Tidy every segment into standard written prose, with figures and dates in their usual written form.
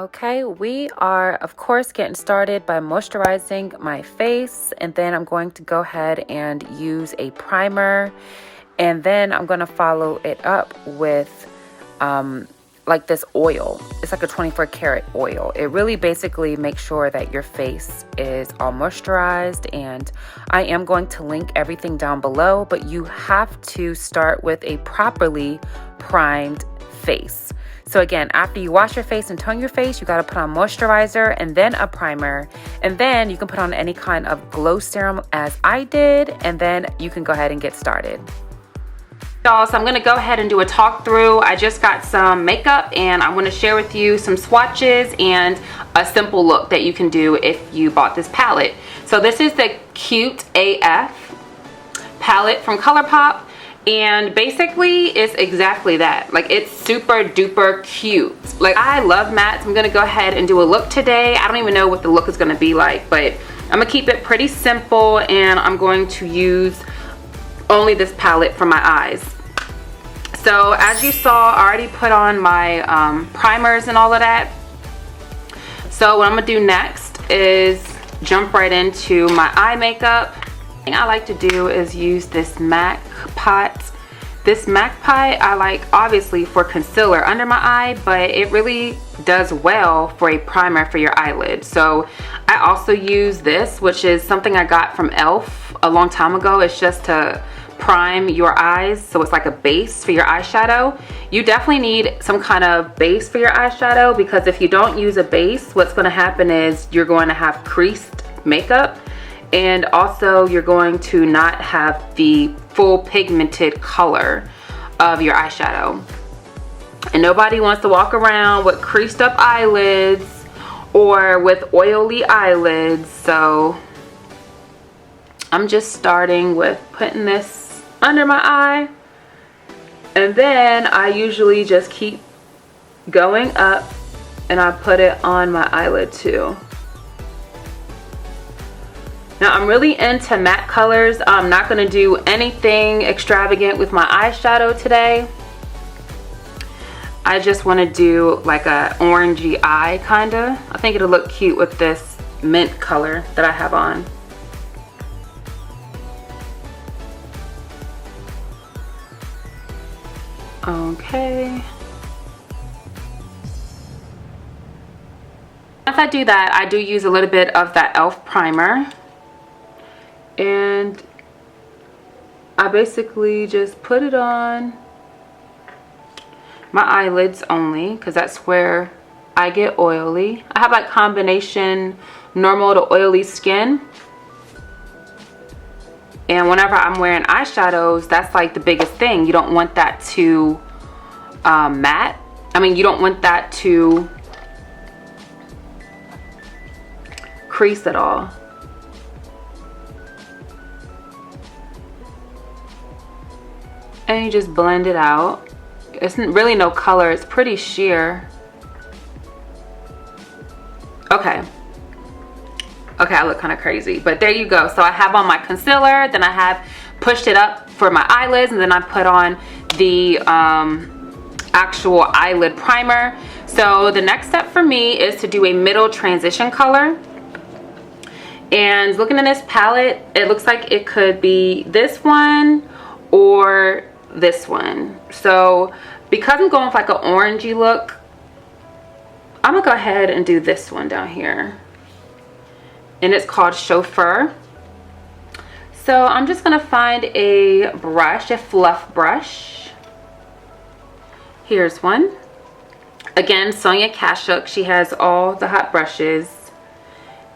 Okay, we are of course getting started by moisturizing my face, and then I'm going to go ahead and use a primer, and then I'm going to follow it up with like this oil. It's like a 24 karat oil. It really basically makes sure that your face is all moisturized, and I am going to link everything down below, but you have to start with a properly primed face. So again, after you wash your face and tone your face, you got to put on moisturizer and then a primer, and then you can put on any kind of glow serum as I did, and then you can go ahead and get started. Y'all, so I'm going to go ahead and do a talk through. I just got some makeup and I want to share with you some swatches and a simple look that you can do if you bought this palette. So this is the Cute AF palette from ColourPop. And basically it's exactly that. Like, it's super duper cute. Like, I love mattes. I'm gonna go ahead and do a look today. I don't even know what the look is gonna be like, but I'm gonna keep it pretty simple, and I'm going to use only this palette for my eyes. So as you saw, I already put on my primers and all of that. So what I'm gonna do next is jump right into my eye makeup. Thing I like to do is use this MAC pot. This MAC pot I like obviously for concealer under my eye, but it really does well for a primer for your eyelid. So I also use this, which is something I got from e.l.f. a long time ago. It's just to prime your eyes, so it's like a base for your eyeshadow. You definitely need some kind of base for your eyeshadow, because if you don't use a base, what's going to happen is you're going to have creased makeup, and also you're going to not have the full pigmented color of your eyeshadow. And nobody wants to walk around with creased up eyelids or with oily eyelids. So I'm just starting with putting this under my eye, and then I usually just keep going up and I put it on my eyelid too. Now I'm really into matte colors. I'm not going to do anything extravagant with my eyeshadow today. I just want to do like a orangey eye kinda. I think it'll look cute with this mint color that I have on. Okay. Once I do that, I do use a little bit of that e.l.f. primer. And I basically just put it on my eyelids only, because that's where I get oily. I have like combination normal to oily skin, and whenever I'm wearing eyeshadows, that's like the biggest thing. You don't want that to matte. I mean, you don't want that to crease at all. And you just blend it out. It's really no color, it's pretty sheer. Okay, I look kind of crazy, but there you go. So I have on my concealer, then I have pushed it up for my eyelids, and then I put on the actual eyelid primer. So the next step for me is to do a middle transition color. And looking in this palette, it looks like it could be this one or this one. So because I'm going with like an orangey look, I'm gonna go ahead and do this one down here, and it's called Chauffeur. So I'm just gonna find a brush, a fluff brush. Here's one. Again, Sonia Kashuk. She has all the hot brushes,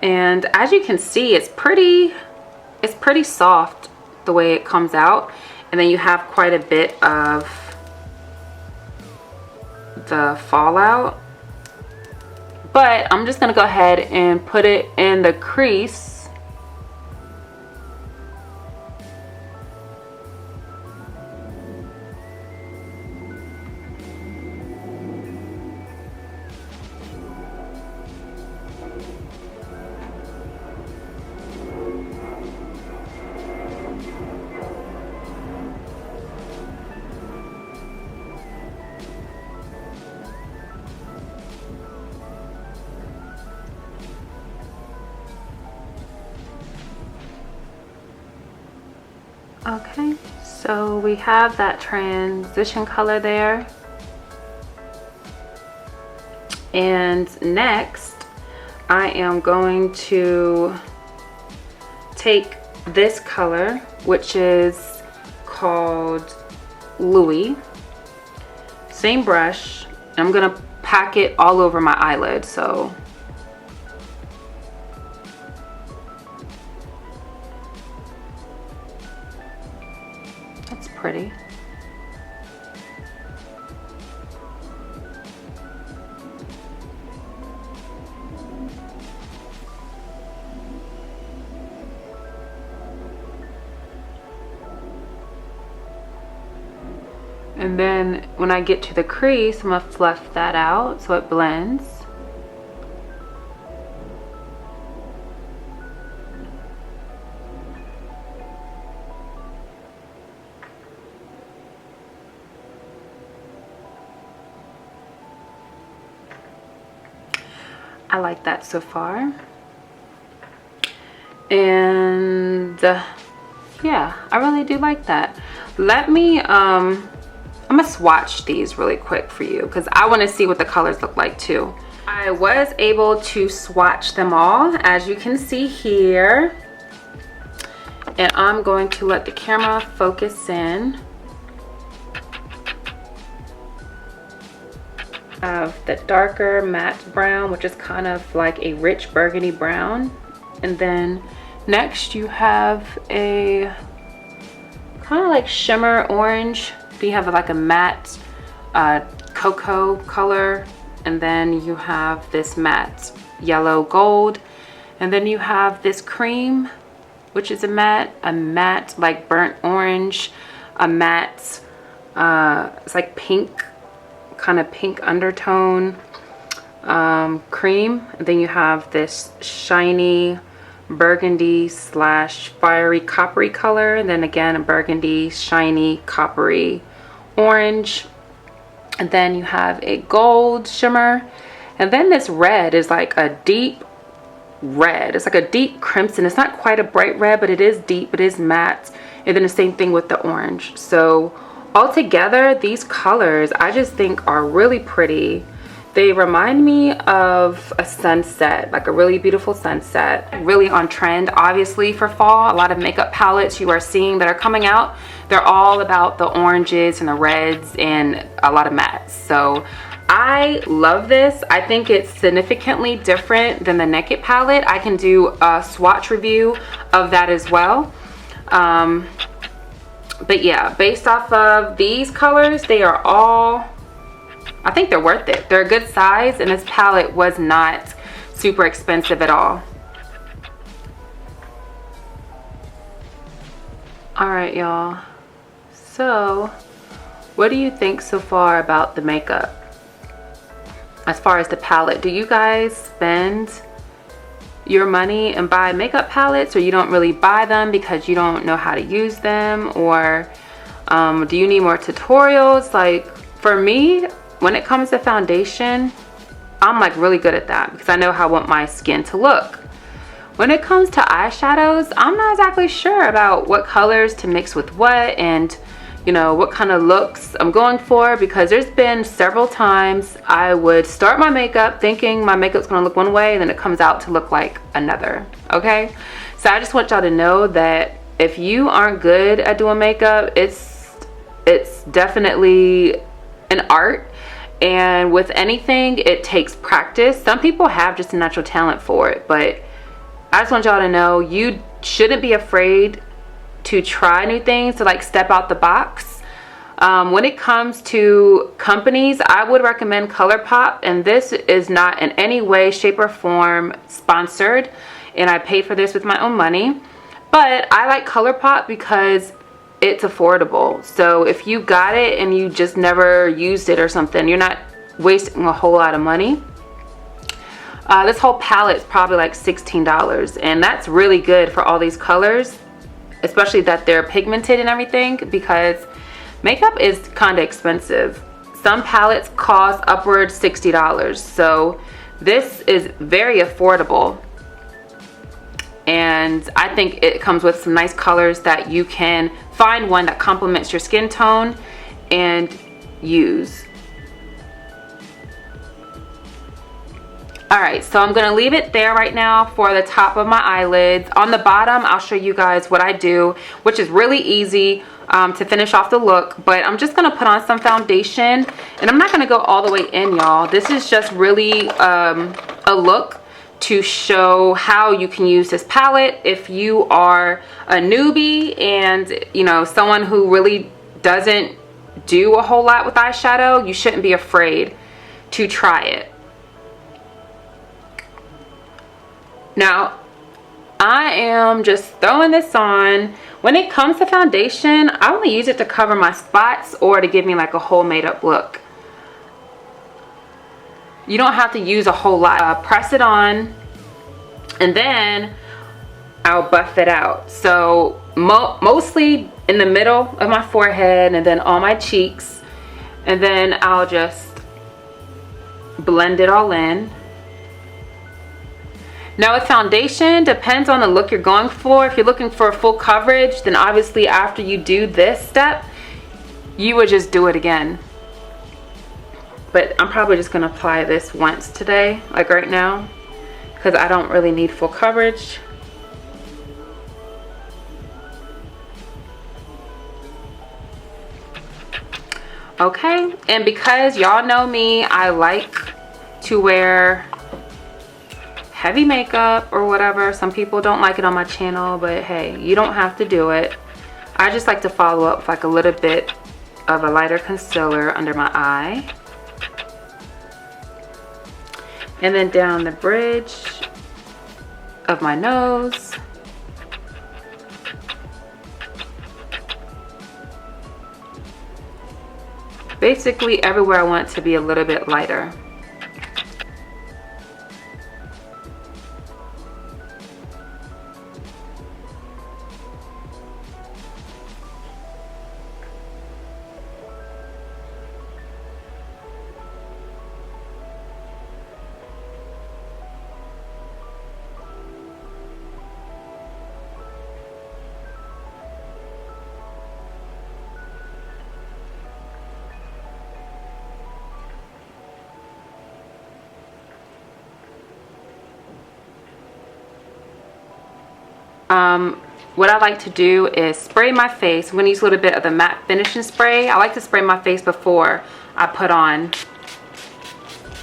and as you can see, it's pretty soft the way it comes out. And then you have quite a bit of the fallout. But I'm just going to go ahead and put it in the crease. Okay, so we have that transition color there. And next, I am going to take this color, which is called Louis. Same brush. I'm gonna pack it all over my eyelid, so that's pretty. And then when I get to the crease, I'm gonna fluff that out so it blends. I like that so far. And yeah, I really do like that. Let me I'm gonna swatch these really quick for you because I want to see what the colors look like too. I was able to swatch them all, as you can see here, and I'm going to let the camera focus in. Of the darker matte brown, which is kind of like a rich burgundy brown, and then next you have a kind of like shimmer orange. Then you have like a matte cocoa color, and then you have this matte yellow gold, and then you have this cream, which is a matte like burnt orange, a matte it's like pink, kind of pink undertone cream, and then you have this shiny burgundy slash fiery coppery color, and then again a burgundy shiny coppery orange, and then you have a gold shimmer, and then this red is like a deep red. It's like a deep crimson. It's not quite a bright red, but it is deep, it is matte, and then the same thing with the orange. So altogether, these colors I just think are really pretty. They remind me of a sunset, like a really beautiful sunset. Really on trend, obviously, for fall. A lot of makeup palettes you are seeing that are coming out, they're all about the oranges and the reds and a lot of mattes. So I love this. I think it's significantly different than the Naked palette. I can do a swatch review of that as well. But yeah, based off of these colors, they are all, I think they're worth it. They're a good size, and this palette was not super expensive at all. All right, y'all. So, what do you think so far about the makeup? As far as the palette, do you guys spend your money and buy makeup palettes, or you don't really buy them because you don't know how to use them, or do you need more tutorials? Like for me, when it comes to foundation, I'm like really good at that because I know how I want my skin to look. When it comes to eyeshadows, I'm not exactly sure about what colors to mix with what, and you know, what kind of looks I'm going for, because there's been several times I would start my makeup thinking my makeup's gonna look one way, and then it comes out to look like another. Okay, so I just want y'all to know that if you aren't good at doing makeup, it's definitely an art, and with anything it takes practice. Some people have just a natural talent for it, but I just want y'all to know you shouldn't be afraid to try new things, to like step out the box. When it comes to companies, I would recommend ColourPop, and this is not in any way, shape, or form sponsored, and I paid for this with my own money, but I like ColourPop because it's affordable. So if you got it and you just never used it or something, you're not wasting a whole lot of money. This whole palette is probably like $16, and that's really good for all these colors, especially that they're pigmented and everything, because makeup is kind of expensive. Some palettes cost upwards $60, so this is very affordable, and I think it comes with some nice colors that you can find one that complements your skin tone and use. All right, so I'm gonna leave it there right now for the top of my eyelids. On the bottom, I'll show you guys what I do, which is really easy to finish off the look. But I'm just gonna put on some foundation, and I'm not gonna go all the way in, y'all. This is just really a look to show how you can use this palette if you are a newbie and, you know, someone who really doesn't do a whole lot with eyeshadow. You shouldn't be afraid to try it. Now, I am just throwing this on. When it comes to foundation, I only use it to cover my spots or to give me like a whole made up look. You don't have to use a whole lot. Press it on and then I'll buff it out. So mostly in the middle of my forehead and then on my cheeks. And then I'll just blend it all in. Now with foundation, depends on the look you're going for. If you're looking for full coverage, then obviously after you do this step, you would just do it again. But I'm probably just gonna apply this once today, like right now, because I don't really need full coverage. Okay, and because y'all know me, I like to wear heavy makeup or whatever. Some people don't like it on my channel, but hey, you don't have to do it. I just like to follow up with like a little bit of a lighter concealer under my eye. And then down the bridge of my nose. Basically everywhere I want it to be a little bit lighter. What I like to do is spray my face. I'm going to use a little bit of the matte finishing spray. I like to spray my face before I put on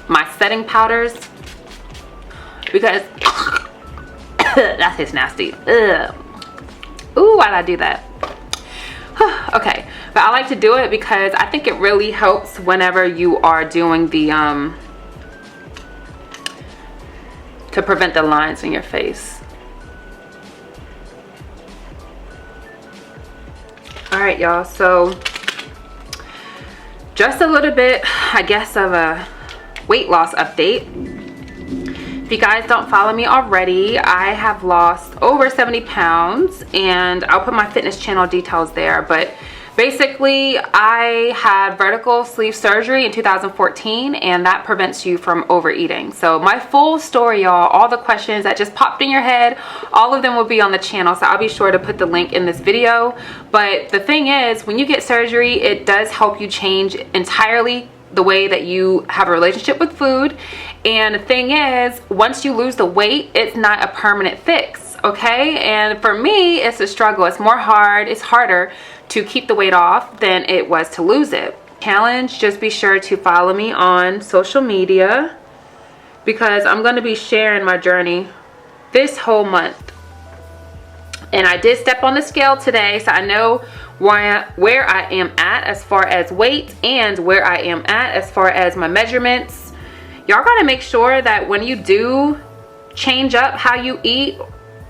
my setting powders because that tastes nasty. Ugh. Ooh, why did I do that? Okay, but I like to do it because I think it really helps whenever you are doing the to prevent the lines in your face. All right, y'all, so just a little bit, I guess, of a weight loss update. If you guys don't follow me already, I have lost over 70 pounds, and I'll put my fitness channel details there. But basically, I had vertical sleeve surgery in 2014, and that prevents you from overeating. So my full story, y'all, all the questions that just popped in your head, all of them will be on the channel. So I'll be sure to put the link in this video. But the thing is, when you get surgery, it does help you change entirely the way that you have a relationship with food. And the thing is, once you lose the weight, it's not a permanent fix, okay? And for me, it's a struggle. It's harder to keep the weight off than it was to lose it. Challenge, just be sure to follow me on social media because I'm going to be sharing my journey this whole month. And I did step on the scale today, so I know where I am at as far as weight and where I am at as far as my measurements. Y'all gotta make sure that when you do change up how you eat,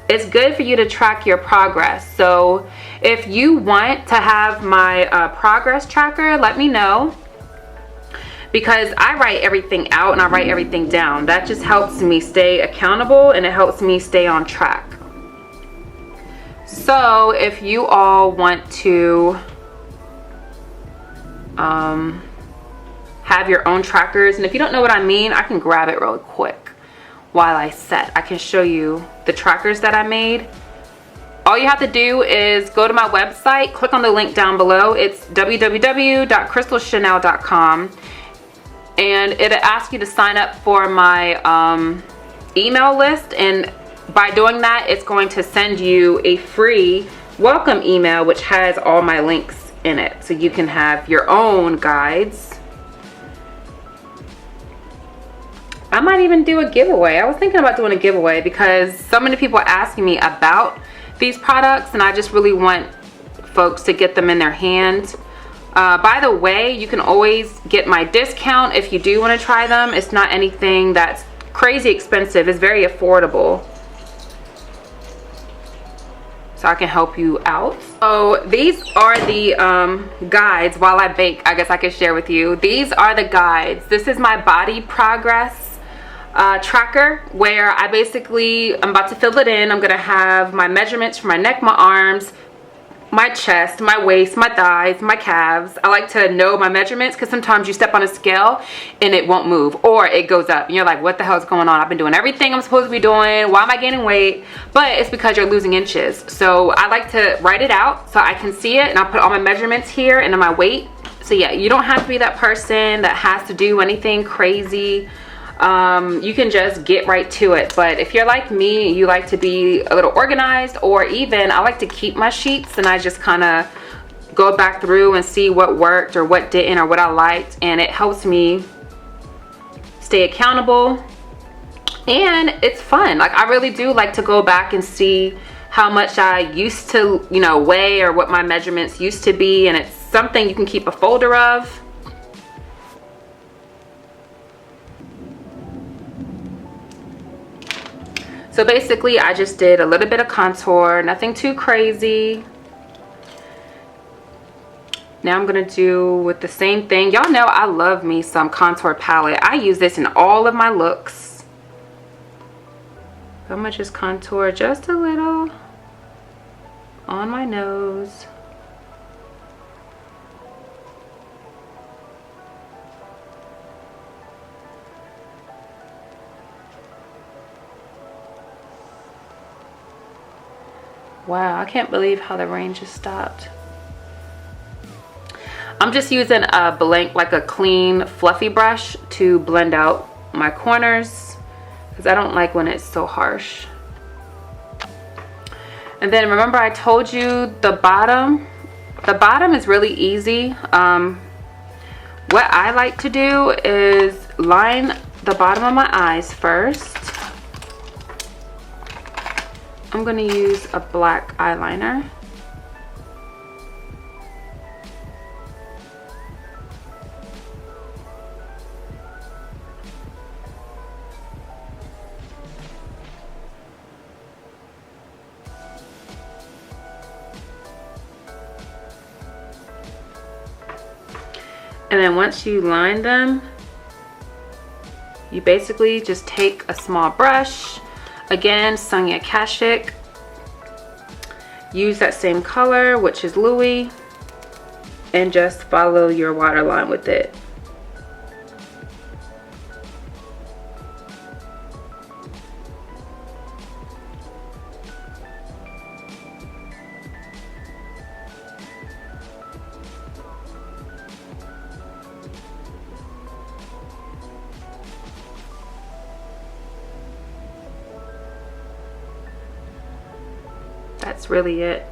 it's good for you to track your progress. So if you want to have my progress tracker, let me know, because I write everything out and I write everything down. That just helps me stay accountable and it helps me stay on track. So if you all want to have your own trackers, and if you don't know what I mean, I can grab it really quick while I set. I can show you the trackers that I made. all you have to do is go to my website, click on the link down below. It's www.crystalchanel.com, and it'll ask you to sign up for my email list, and by doing that, it's going to send you a free welcome email which has all my links in it, so you can have your own guides. I might even do a giveaway. I was thinking about doing a giveaway because so many people are asking me about these products, and I just really want folks to get them in their hands. By the way, you can always get my discount if you do want to try them. It's not anything that's crazy expensive. It's very affordable, so I can help you out. So these are the guides while I bake. I guess I could share with you. These are the guides. This is my body progress tracker, where I'm about to fill it in. I'm gonna have my measurements for my neck, my arms, my chest, my waist, my thighs, my calves. I like to know my measurements because sometimes you step on a scale and it won't move, or it goes up and you're like, what the hell is going on? I've been doing everything I'm supposed to be doing. Why am I gaining weight? But it's because you're losing inches. So I like to write it out so I can see it, and I'll put all my measurements here and then my weight. So yeah, you don't have to be that person that has to do anything crazy. You can just get right to it. But if you're like me, you like to be a little organized, or even I like to keep my sheets and I just kind of go back through and see what worked or what didn't or what I liked, and it helps me stay accountable, and it's fun. Like, I really do like to go back and see how much I used to, you know, weigh, or what my measurements used to be, and it's something you can keep a folder of. So basically, I just did a little bit of contour, nothing too crazy. Now I'm gonna do with the same thing. Y'all know I love me some contour palette. I use this in all of my looks. I'm gonna just contour just a little on my nose. Wow, I can't believe how the rain just stopped. I'm just using a blank, like a clean, fluffy brush to blend out my corners because I don't like when it's so harsh. And then remember I told you the bottom is really easy. What I like to do is line the bottom of my eyes first. I'm going to use a black eyeliner. And then once you line them, you basically just take a small brush. Again, Sonia Kashik. Use that same color, which is Louis, and just follow your waterline with it. That's really it.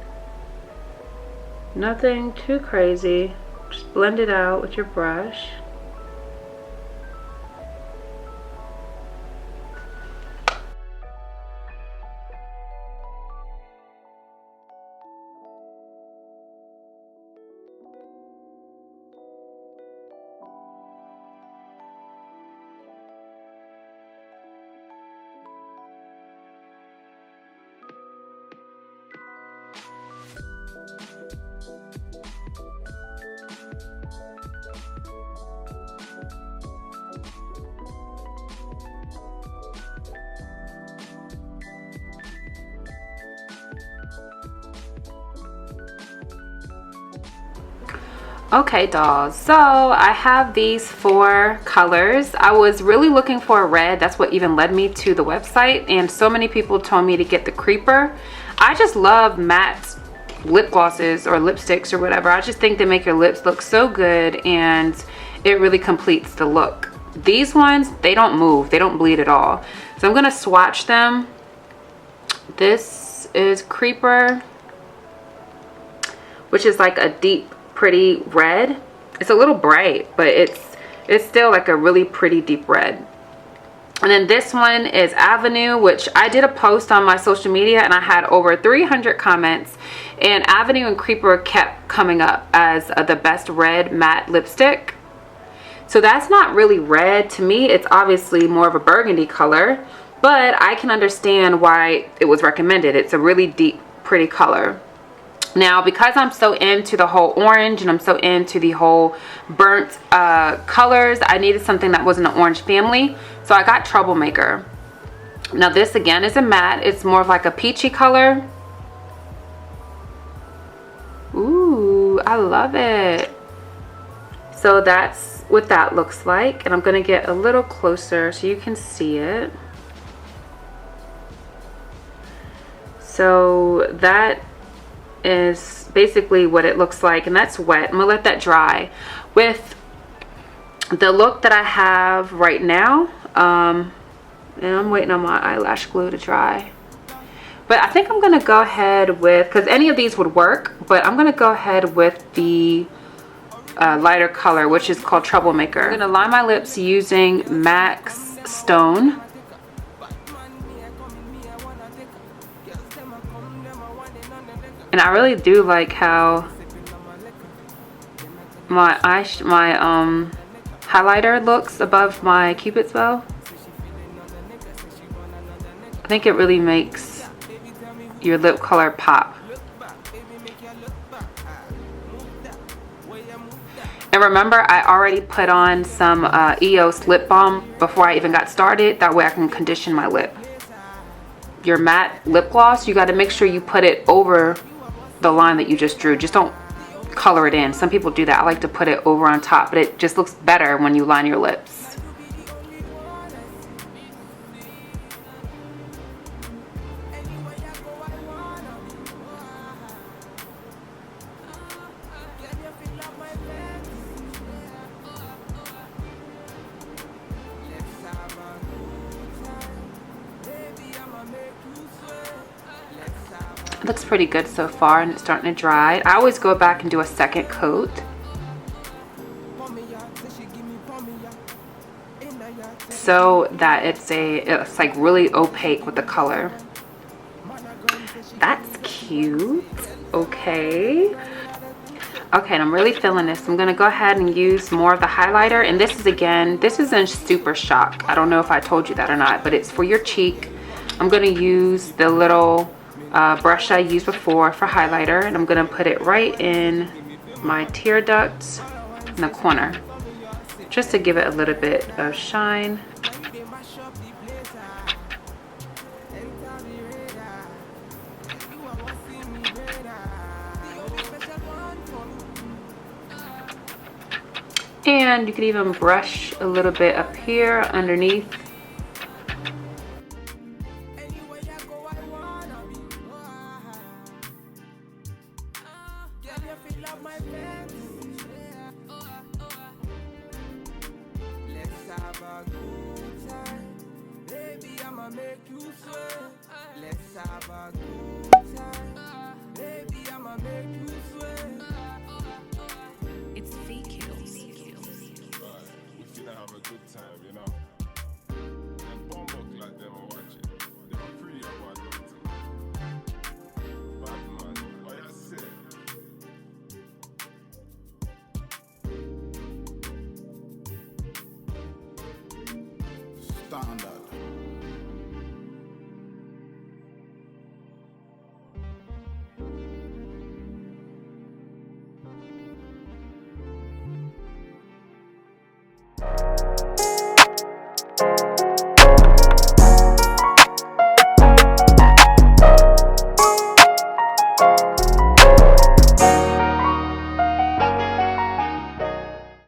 Nothing too crazy. Just blend it out with your brush. Okay, dolls, so I have these 4 colors. I was really looking for a red. That's what even led me to the website, and so many people told me to get the creeper. I just love matte lip glosses or lipsticks or whatever. I just think they make your lips look so good, and it really completes the look. These ones, they don't move, they don't bleed at all. So I'm gonna swatch them. This is Creeper, which is like a deep, pretty red. It's a little bright, but it's still like a really pretty deep red. And then this one is Avenue, which I did a post on my social media and I had over 300 comments, and Avenue and Creeper kept coming up as the best red matte lipstick. So that's not really red to me. It's obviously more of a burgundy color, but I can understand why it was recommended. It's a really deep, pretty color. Now, because I'm so into the whole orange and I'm so into the whole burnt colors, I needed something that was in the orange family. So I got Troublemaker. Now this again is a matte. It's more of like a peachy color. Ooh, I love it. So that's what that looks like. And I'm gonna get a little closer so you can see it. So that is basically what it looks like, and that's wet. I'm gonna let that dry. With the look that I have right now, and I'm waiting on my eyelash glue to dry, but I think I'm gonna go ahead with, because any of these would work, but I'm gonna go ahead with the lighter color, which is called Troublemaker. I'm gonna line my lips using Max Stone. And I really do like how my highlighter looks above my Cupid's bow. I think it really makes your lip color pop. And remember, I already put on some EOS lip balm before I even got started. That way I can condition my lip. Your matte lip gloss, you got to make sure you put it over the line that you just drew. Just don't color it in. Some people do that. I like to put it over on top, but it just looks better when you line your lips. Looks pretty good so far, and it's starting to dry. I always go back and do a second coat. So that it's like really opaque with the color. That's cute. Okay. Okay, and I'm really feeling this. I'm gonna go ahead and use more of the highlighter, and this is in Super Shock. I don't know if I told you that or not, but it's for your cheek. I'm gonna use the little brush I used before for highlighter, and I'm gonna put it right in my tear duct in the corner, just to give it a little bit of shine. And you could even brush a little bit up here underneath. Standard.